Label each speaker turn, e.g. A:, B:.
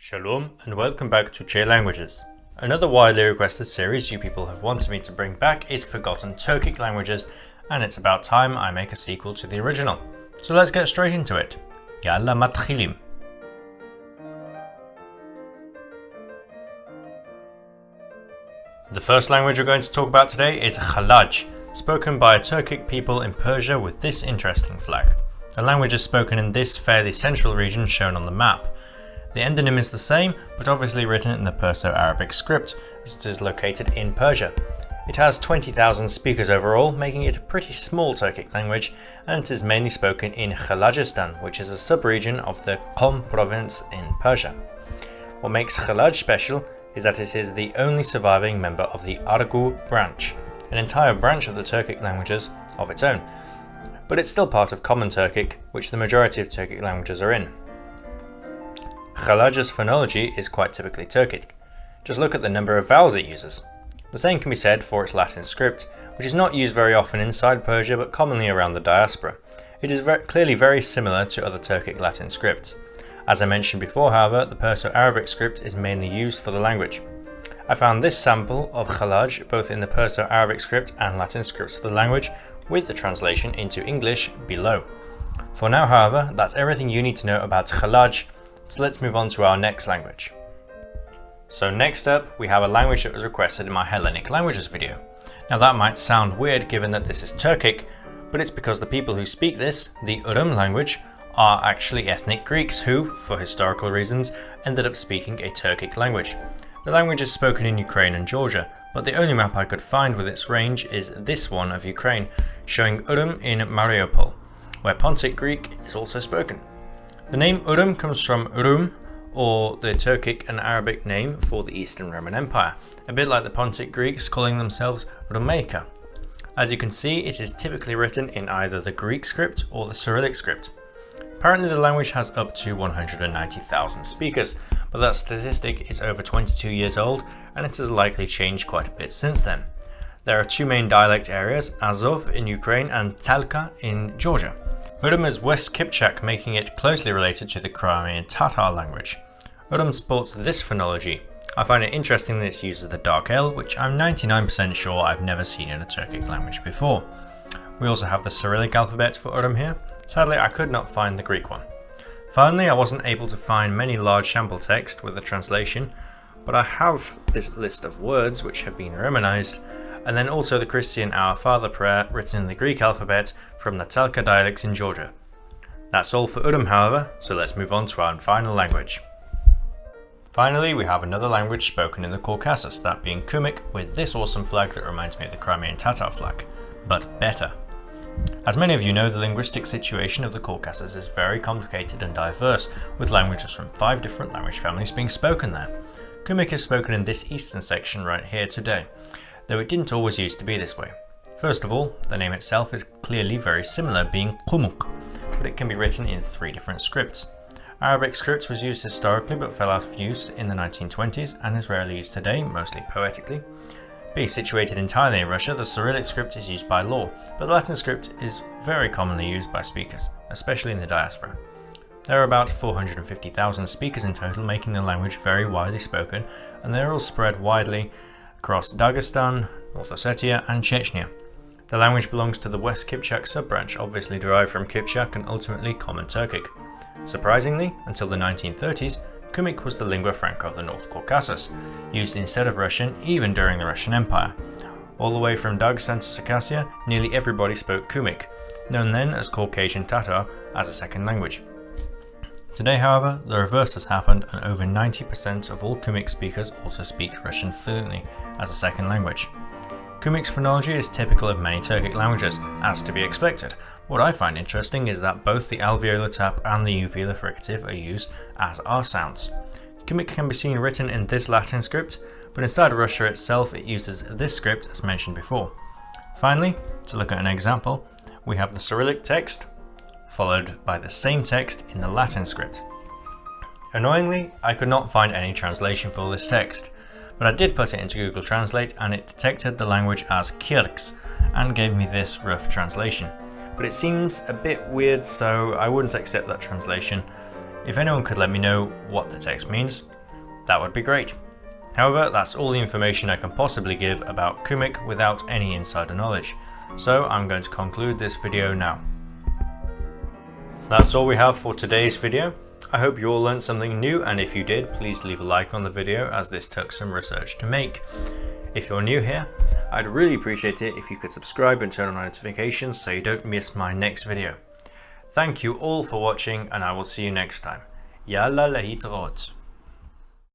A: Shalom and welcome back to J Languages. Another widely requested series you people have wanted me to bring back is Forgotten Turkic Languages, and it's about time I make a sequel to the original. So let's get straight into it. Yalla matchilim. The first language we're going to talk about today is Khalaj, spoken by a Turkic people in Persia with this interesting flag. The language is spoken in this fairly central region shown on the map. The endonym is the same, but obviously written in the Perso-Arabic script, as it is located in Persia. It has 20,000 speakers overall, making it a pretty small Turkic language, and it is mainly spoken in Khalajistan, which is a sub-region of the Qom province in Persia. What makes Khalaj special is that it is the only surviving member of the Argu branch, an entire branch of the Turkic languages of its own. But it's still part of Common Turkic, which the majority of Turkic languages are in. Khalaj's phonology is quite typically Turkic. Just look at the number of vowels it uses. The same can be said for its Latin script, which is not used very often inside Persia but commonly around the diaspora. It is clearly very similar to other Turkic Latin scripts. As I mentioned before, however, the Perso-Arabic script is mainly used for the language. I found this sample of Khalaj both in the Perso-Arabic script and Latin scripts for the language, with the translation into English below. For now, however, that's everything you need to know about Khalaj. So let's move on to our next language. So next up, we have a language that was requested in my Hellenic languages video. Now that might sound weird given that this is Turkic, but it's because the people who speak this, the Urum language, are actually ethnic Greeks who, for historical reasons, ended up speaking a Turkic language. The language is spoken in Ukraine and Georgia, but the only map I could find with its range is this one of Ukraine, showing Urum in Mariupol, where Pontic Greek is also spoken. The name Urum comes from Urum, or the Turkic and Arabic name for the Eastern Roman Empire, a bit like the Pontic Greeks calling themselves Rumeika. As you can see, it is typically written in either the Greek script or the Cyrillic script. Apparently the language has up to 190,000 speakers, but that statistic is over 22 years old and it has likely changed quite a bit since then. There are two main dialect areas, Azov in Ukraine and Talka in Georgia. Urum is West Kipchak, making it closely related to the Crimean Tatar language. Urum sports this phonology. I find it interesting that it uses the dark L, which I'm 99% sure I've never seen in a Turkic language before. We also have the Cyrillic alphabet for Urum here. Sadly, I could not find the Greek one. Finally, I wasn't able to find many large sample text with the translation, but I have this list of words which have been Romanized, and then also the Christian Our Father prayer written in the Greek alphabet from the Talca dialects in Georgia. That's all for Urum, however, so let's move on to our final language. Finally, we have another language spoken in the Caucasus, that being Kumyk, with this awesome flag that reminds me of the Crimean Tatar flag, but better. As many of you know, the linguistic situation of the Caucasus is very complicated and diverse, with languages from 5 different language families being spoken there. Kumyk is spoken in this eastern section right here today, though it didn't always used to be this way. First of all, the name itself is clearly very similar, being Kumyk, but it can be written in 3 different scripts. Arabic script was used historically but fell out of use in the 1920s and is rarely used today, mostly poetically. Being situated entirely in Russia, the Cyrillic script is used by law, but the Latin script is very commonly used by speakers, especially in the diaspora. There are about 450,000 speakers in total, making the language very widely spoken, and they are all spread widely across Dagestan, North Ossetia and Chechnya. The language belongs to the West Kipchak sub-branch, obviously derived from Kipchak and ultimately Common Turkic. Surprisingly, until the 1930s, Kumyk was the lingua franca of the North Caucasus, used instead of Russian even during the Russian Empire. All the way from Dagestan to Circassia, nearly everybody spoke Kumyk, known then as Caucasian Tatar, as a second language. Today, however, the reverse has happened and over 90% of all Kumyk speakers also speak Russian fluently as a second language. Kumyk's phonology is typical of many Turkic languages, as to be expected. What I find interesting is that both the alveolar tap and the uvular fricative are used as R sounds. Kumyk can be seen written in this Latin script, but inside Russia itself it uses this script as mentioned before. Finally, to look at an example, we have the Cyrillic text, followed by the same text in the Latin script. Annoyingly, I could not find any translation for this text, but I did put it into Google Translate and it detected the language as Kirks and gave me this rough translation. But it seems a bit weird, so I wouldn't accept that translation. If anyone could let me know what the text means, that would be great. However, that's all the information I can possibly give about Kumyk without any insider knowledge, so I'm going to conclude this video now. That's all we have for today's video. I hope you all learned something new, and if you did, please leave a like on the video as this took some research to make. If you're new here, I'd really appreciate it if you could subscribe and turn on notifications so you don't miss my next video. Thank you all for watching, and I will see you next time. Yalla.